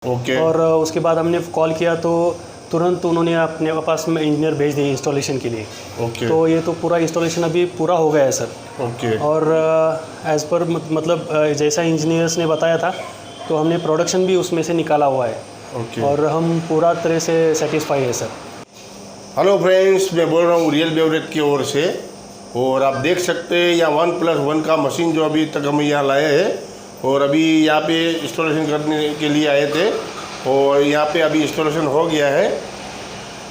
Okay. और उसके बाद हमने कॉल किया तो तुरंत उन्होंने अपने पास में इंजीनियर भेज दिए इंस्टॉलेशन के लिए। ओके। तो ये तो पूरा इंस्टॉलेशन अभी पूरा हो गया है सर। ओके। और एज़ पर मतलब जैसा इंजीनियर्स ने बताया था तो हमने प्रोडक्शन भी उसमें से निकाला हुआ है। ओके। और हम पूरा तरह से सेटिस्फाई है सर। हेलो फ्रेंड्स, मैं बोल रहा हूँ रियल बेवरेज की ओर से। और आप देख सकते हैं यहाँ 1+1 का मशीन जो अभी तक हम यहाँ लाए हैं और अभी यहाँ पे इंस्टॉलेशन करने के लिए आए थे और यहाँ पे अभी इंस्टॉलेशन हो गया है।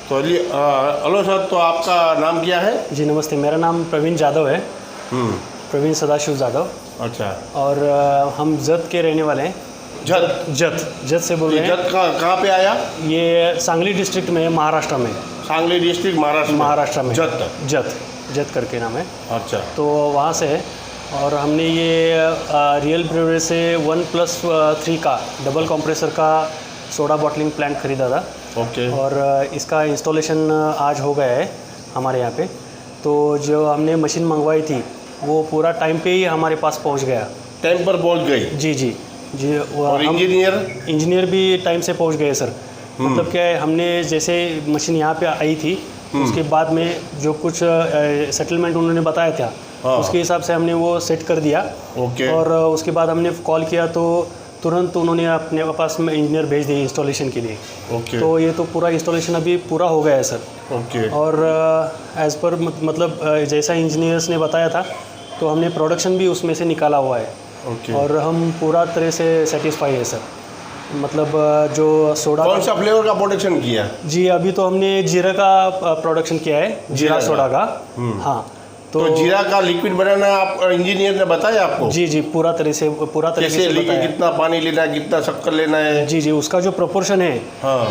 तो हेलो सर, तो आपका नाम क्या है? जी नमस्ते, मेरा नाम प्रवीण जाधव है। प्रवीण सदाशिव जाधव। अच्छा। और हम जत के रहने वाले हैं। जत से बोल रहे हैं। जत कहाँ पे आया? ये सांगली डिस्ट्रिक्ट में है, महाराष्ट्र में। सांगली डिस्ट्रिक्ट महाराष्ट्र में। जत करके नाम है। अच्छा। तो वहाँ से है। और हमने ये रियल ब्रेवरेज से 1+3 का डबल कंप्रेसर का सोडा बॉटलिंग प्लांट ख़रीदा था। ओके। और इसका इंस्टॉलेशन आज हो गया है हमारे यहाँ पे। तो जो हमने मशीन मंगवाई थी वो पूरा टाइम पे ही हमारे पास पहुँच गया। टाइम पर पहुँच गई? जी। और इंजीनियर भी टाइम से पहुँच गए सर। मतलब क्या है, हमने जैसे मशीन यहाँ पे आई थी उसके बाद में जो कुछ सेटलमेंट उन्होंने बताया था उसके हिसाब से हमने वो सेट कर दिया। ओके। और उसके बाद हमने कॉल किया तो तुरंत उन्होंने अपने पास में इंजीनियर भेज दिए इंस्टॉलेशन के लिए। ओके। तो ये तो पूरा इंस्टॉलेशन अभी पूरा हो गया है सर। ओके। और एज़ पर मतलब जैसा इंजीनियर्स ने बताया था तो हमने प्रोडक्शन भी उसमें से निकाला हुआ है। ओके। और हम पूरा तरह से सेटिस्फाई है सर। मतलब जो सोडा, कौन सा फ्लेवर का प्रोडक्शन किया? जी अभी तो हमने जीरा का प्रोडक्शन किया है, जीरा सोडा का। हाँ। तो जीरा का लिक्विड बनाना आप इंजीनियर ने बताया आपको? जी पूरा तरह से कैसे बताया? कितना पानी लेना है, कितना शक्कर लेना है? जी उसका जो प्रोपोर्शन है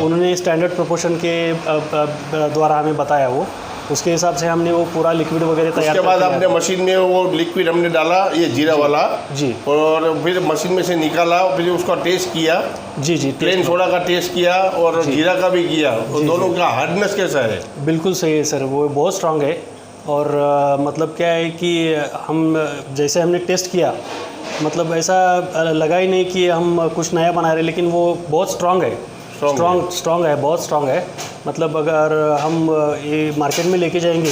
उन्होंने स्टैंडर्ड प्रोपोर्शन के द्वारा हमें बताया। वो उसके हिसाब से हमने वो पूरा लिक्विड वगैरह तैयार उसके बाद आपने मशीन में वो लिक्विड हमने डाला, ये जीरा वाला। जी। और फिर मशीन में से निकाला, फिर उसका टेस्ट किया। जी प्लेन सोडा का टेस्ट किया और जीरा का भी किया। तो दोनों का हार्डनेस कैसा है? बिल्कुल सही है सर, वो बहुत स्ट्रांग है। और मतलब क्या है कि हम जैसे हमने टेस्ट किया मतलब ऐसा लगा ही नहीं कि हम कुछ नया बना रहे, लेकिन वो बहुत स्ट्रांग है। स्ट्रांग है, बहुत स्ट्रांग है। मतलब अगर हम ये मार्केट में लेके जाएंगे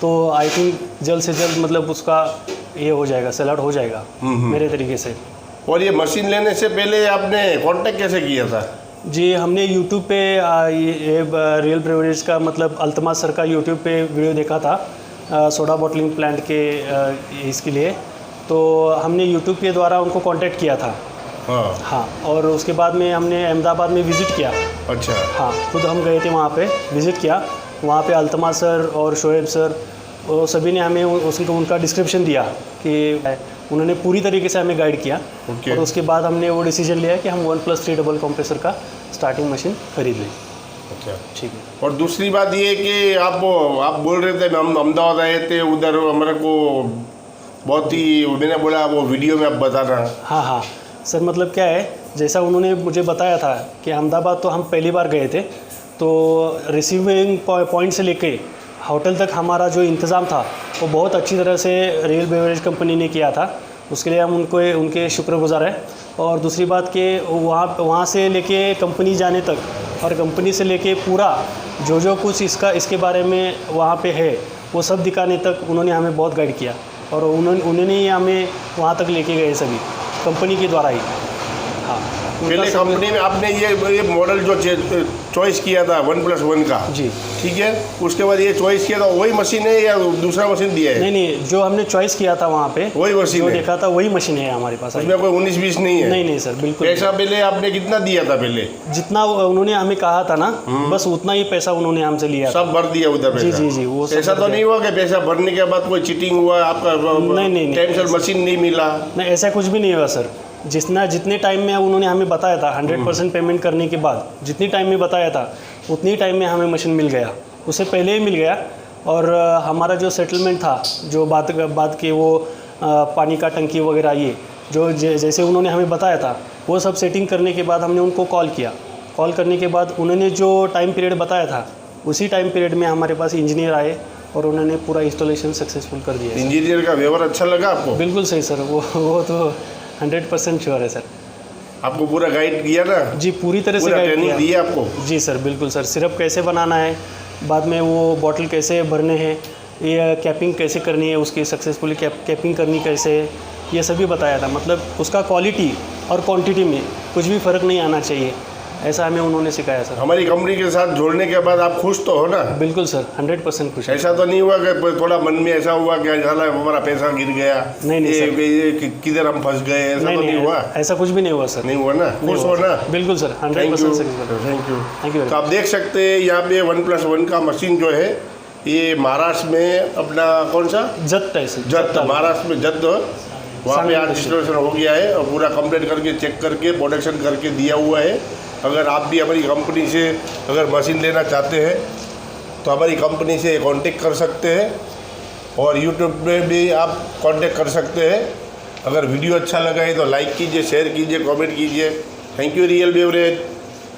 तो आई थिंक जल्द से जल्द मतलब उसका ये हो जाएगा, सेल आउट हो जाएगा मेरे तरीके से। और ये मशीन लेने से पहले आपने कांटेक्ट कैसे किया था? जी हमने यूट्यूब पे ये रियल ब्रेवरेज का मतलब अल्तमास सर का यूट्यूब पे वीडियो देखा था सोडा बॉटलिंग प्लांट के इसके लिए। तो हमने यूट्यूब के द्वारा उनको कांटेक्ट किया था। हाँ। और उसके बाद में हमने अहमदाबाद में विज़िट किया। अच्छा। हाँ, खुद हम गए थे वहाँ पे, विज़िट किया। वहाँ पे अल्तमास सर और शोएब सर वो सभी ने हमें उनका डिस्क्रिप्शन दिया कि उन्होंने पूरी तरीके से हमें गाइड किया। और उसके बाद हमने वो डिसीजन लिया कि हम 1+3 डबल कंप्रेसर का स्टार्टिंग मशीन खरीद लें। अच्छा, ठीक है। और दूसरी बात ये कि आप बोल रहे थे हम अहमदाबाद आए थे, उधर हमारे को बहुत ही मैंने बोला वो वीडियो में आप बताना। हाँ सर, मतलब क्या है जैसा उन्होंने मुझे बताया था कि अहमदाबाद तो हम पहली बार गए थे, तो रिसीविंग पॉइंट से लेके होटल तक हमारा जो इंतज़ाम था वो बहुत अच्छी तरह से रियल बेवरेज कंपनी ने किया था। उसके लिए हम उनके शुक्रगुजार हैं। और दूसरी बात कि वहाँ से लेके कंपनी जाने तक और कंपनी से लेके पूरा जो कुछ इसके बारे में वहाँ पे है वो सब दिखाने तक उन्होंने हमें बहुत गाइड किया। और उन्होंने ही हमें वहाँ तक लेके गए सभी कंपनी के द्वारा ही। हाँ, पहले कंपनी में आपने ये मॉडल जो चॉइस किया था 1+1 का, जी ठीक है, उसके बाद ये चॉइस किया था वही मशीन है या दूसरा मशीन दिया है? नहीं, जो हमने चॉइस किया था वहाँ पे वही मशीन जो है? देखा था वही मशीन है हमारे पास। उसमें कोई 19-20 नहीं है? नहीं सर, बिल्कुल। पैसा पहले आपने कितना दिया था? पहले जितना उन्होंने हमें कहा था ना बस उतना ही पैसा उन्होंने हमसे लिया। सब भर दिया उधर पैसा? जी वो ऐसा तो नहीं हुआ कि पैसा भरने के बाद कोई चीटिंग हुआ आपका? नहीं टाइम से मशीन नहीं मिला? नहीं, ऐसा कुछ भी नहीं हुआ सर। जितने टाइम में उन्होंने हमें बताया था 100% पेमेंट करने के बाद जितनी टाइम में बताया था उतनी टाइम में हमें मशीन मिल गया, उससे पहले ही मिल गया। और हमारा जो सेटलमेंट था, जो बात की वो पानी का टंकी वगैरह ये जो जैसे उन्होंने हमें बताया था वो सब सेटिंग करने के बाद हमने उनको कॉल किया। कॉल करने के बाद उन्होंने जो टाइम पीरियड बताया था उसी टाइम पीरियड में हमारे पास इंजीनियर आए और उन्होंने पूरा इंस्टॉलेशन सक्सेसफुल कर दिया। इंजीनियर का व्यवहार अच्छा लगा आपको? बिल्कुल सही सर, वो तो 100% श्योर है सर। आपको पूरा गाइड किया ना, जी पूरी तरह से पूरा गाइड ट्रेनिंग दी किया। है आपको। जी सर बिल्कुल सर, सिरप कैसे बनाना है, बाद में वो बॉटल कैसे भरने हैं, ये कैपिंग कैसे करनी है, उसकी सक्सेसफुली कैपिंग करनी कैसे है, ये सभी बताया था। मतलब उसका क्वालिटी और क्वांटिटी में कुछ भी फ़र्क नहीं आना चाहिए, ऐसा हमें उन्होंने सिखाया सर। हमारी कंपनी के साथ जोड़ने के बाद आप खुश तो हो ना? बिल्कुल सर, 100% खुश है। ऐसा तो नहीं हुआ कि थोड़ा मन में ऐसा हुआ कि साला हमारा पैसा गिर गया, नहीं सर। ये किधर हम फंस गए, ऐसा तो नहीं हुआ? ऐसा कुछ भी नहीं हुआ सर। नहीं हुआ ना? खुश हो ना? बिल्कुल sir, thank 100% you, thank you. Thank you. तो आप देख सकते हैं यहाँ पे 1+1 का मशीन जो है ये महाराष्ट्र में अपना कौन सा जत है सर, जत, महाराष्ट्र में जत, वहाँ पे आज इंस्टॉलेशन हो गया है और पूरा कंप्लीट करके चेक करके प्रोडक्शन करके दिया हुआ है। अगर आप भी हमारी कंपनी से अगर मशीन लेना चाहते हैं तो हमारी कंपनी से कांटेक्ट कर सकते हैं और यूट्यूब पे भी आप कांटेक्ट कर सकते हैं। अगर वीडियो अच्छा लगा है तो लाइक कीजिए, शेयर कीजिए, कमेंट कीजिए। Thank you real beverage.